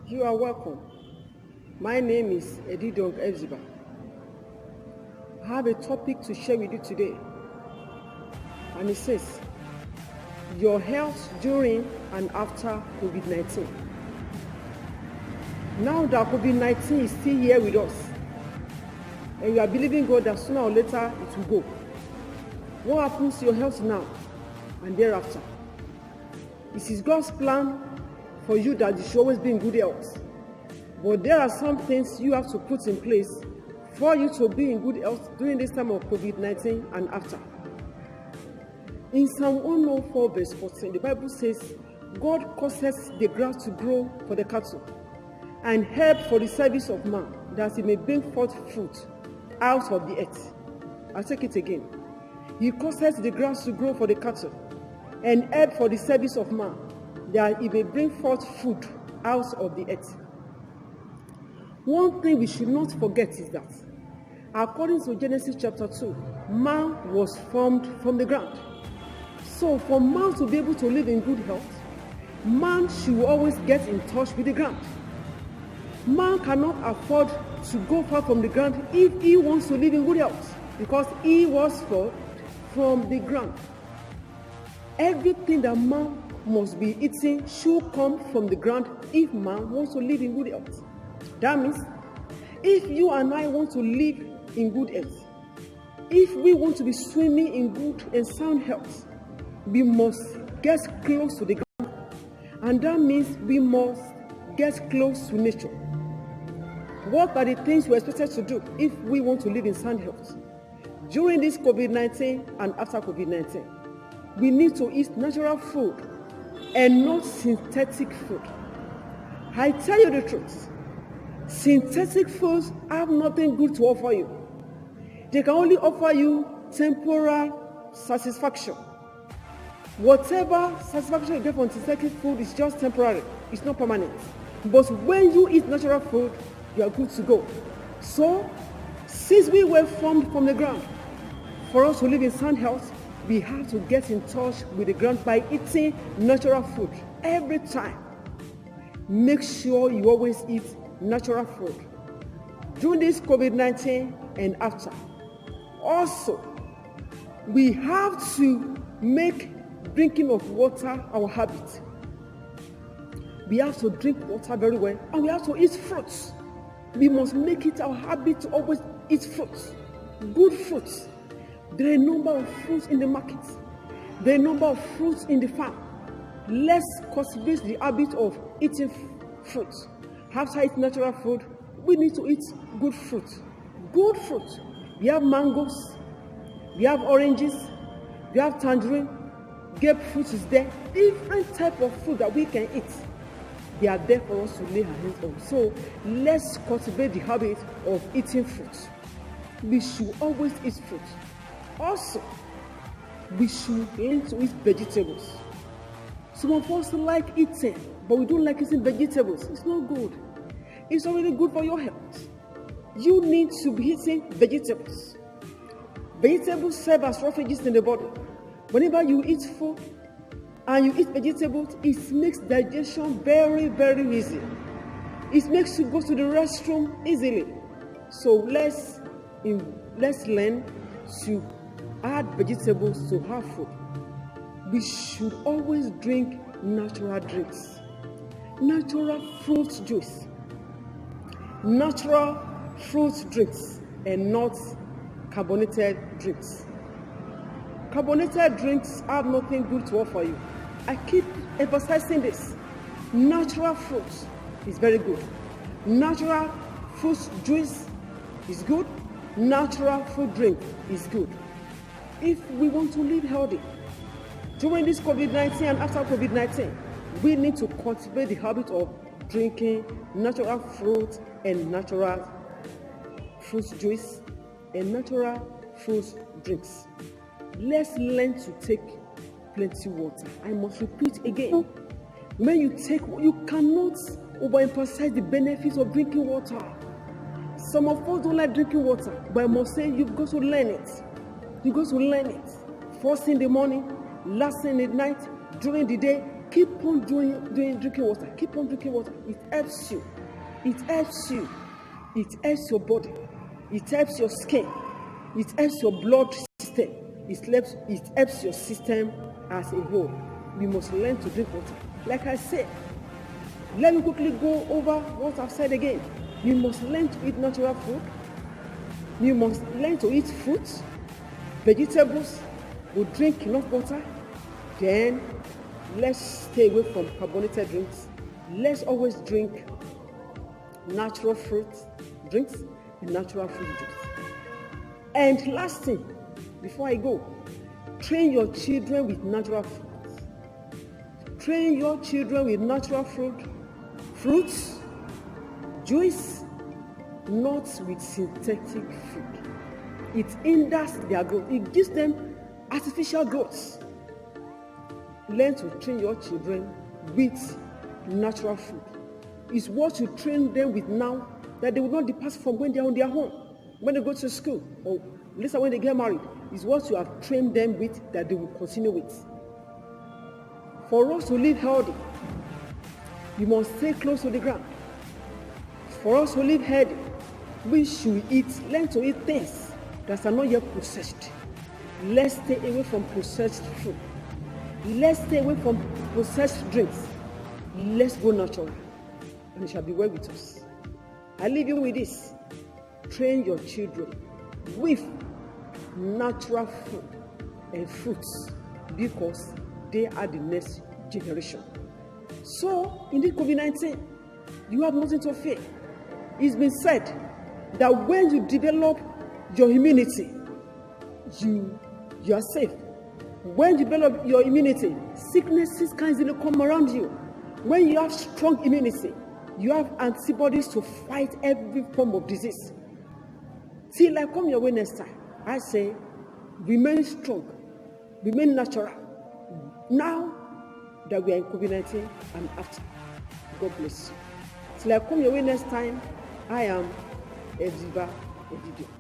You are welcome. My name is Edidong Eziba. I have a topic to share with you today, and it says, your health during and after COVID-19. Now that COVID-19 is still here with us, and you are believing God that sooner or later it will go, what happens to your health now and thereafter? It is God's plan for you that you should always be in good health. But there are some things you have to put in place for you to be in good health during this time of COVID-19 and after. In Psalm 104 verse 14, the Bible says, God causes the grass to grow for the cattle and herb for the service of man, that he may bring forth fruit out of the earth. I'll take it again. He causes the grass to grow for the cattle and herb for the service of man, that he may bring forth food out of the earth. One thing we should not forget is that, according to Genesis chapter 2, man was formed from the ground. So for man to be able to live in good health, man should always get in touch with the ground. Man cannot afford to go far from the ground if he wants to live in good health, because he was formed from the ground. Everything that man must be eating should come from the ground if man wants to live in good health. That means if you and I want to live in good health, if we want to be swimming in good and sound health, we must get close to the ground, and that means we must get close to nature. What are the things we're expected to do if we want to live in sound health? During this COVID-19 and after COVID-19, we need to eat natural food and not synthetic food. I tell you the truth, synthetic foods have nothing good to offer you. They can only offer you temporal satisfaction. Whatever satisfaction you get from synthetic food is just temporary, it's not permanent. But when you eat natural food, you are good to go. So, since we were formed from the ground, for us to live in sound health, we have to get in touch with the ground by eating natural food every time. Make sure you always eat natural food during this COVID-19 and after. Also, we have to make drinking of water our habit. We have to drink water very well, and we have to eat fruits. We must make it our habit to always eat fruits, good fruits. There are a number of fruits in the market. There are a number of fruits in the farm. Let's cultivate the habit of eating fruits. After eating natural food, we need to eat good fruit. Good fruit. We have mangoes, we have oranges, we have tangerine, grapefruit is there. Different type of fruit that we can eat. They are there for us to lay our hands on. So let's cultivate the habit of eating fruit. We should always eat fruit. Also, we should learn to eat vegetables. Some of us like eating, but we don't like eating vegetables. It's not good. It's not really good for your health. You need to be eating vegetables. Vegetables serve as refuges in the body. Whenever you eat food and you eat vegetables, it makes digestion very, very easy. It makes you go to the restroom easily. So let's learn to add vegetables to our food. We should always drink natural drinks, natural fruit juice, natural fruit drinks, and not carbonated drinks. Carbonated drinks have nothing good to offer you. I keep emphasizing this. Natural fruit is very good. Natural fruit juice is good. Natural fruit drink is good. If we want to live healthy during this COVID-19 and after COVID-19, we need to cultivate the habit of drinking natural fruit and natural fruit juice and natural fruit drinks. Let's learn to take plenty water. I must repeat again. When you cannot overemphasize the benefits of drinking water. Some of us don't like drinking water, but I must say you've got to learn it. You've got to learn it. First in the morning, last in the night, during the day, keep on drinking water. Keep on drinking water. It helps you. It helps you. It helps your body. It helps your skin. It helps your blood system. It helps your system as a whole. We must learn to drink water. Like I said, let me quickly go over what I've said again. You must learn to eat natural food. You must learn to eat fruits, vegetables. We drink enough water. Then let's stay away from carbonated drinks. Let's always drink natural fruit drinks and natural fruit juice. And last thing, before I go, train your children with natural fruits. Train your children with natural fruits, juice, not with synthetic food. It hinders their growth. It gives them artificial growth. Learn to train your children with natural food. It's what you train them with now that they will not depart from when they are on their own, when they go to school, or later when they get married. It's what you have trained them with that they will continue with. For us to live healthy, you must stay close to the ground. For us to live healthy, we should learn to eat things that are not yet processed. Let's stay away from processed food. Let's stay away from processed drinks. Let's go natural, and it shall be well with us. I leave you with this. Train your children with natural food and fruits because they are the next generation. So, in this COVID-19, you have nothing to fear. It's been said that when you develop your immunity, you are safe. When you develop your immunity, sicknesses can't easily come around you. When you have strong immunity, you have antibodies to fight every form of disease. Till I come your way next time, I say, remain strong, remain natural. Now that we are in COVID-19 and after, God bless you. Till I come your way next time, I am Eziba Odidio.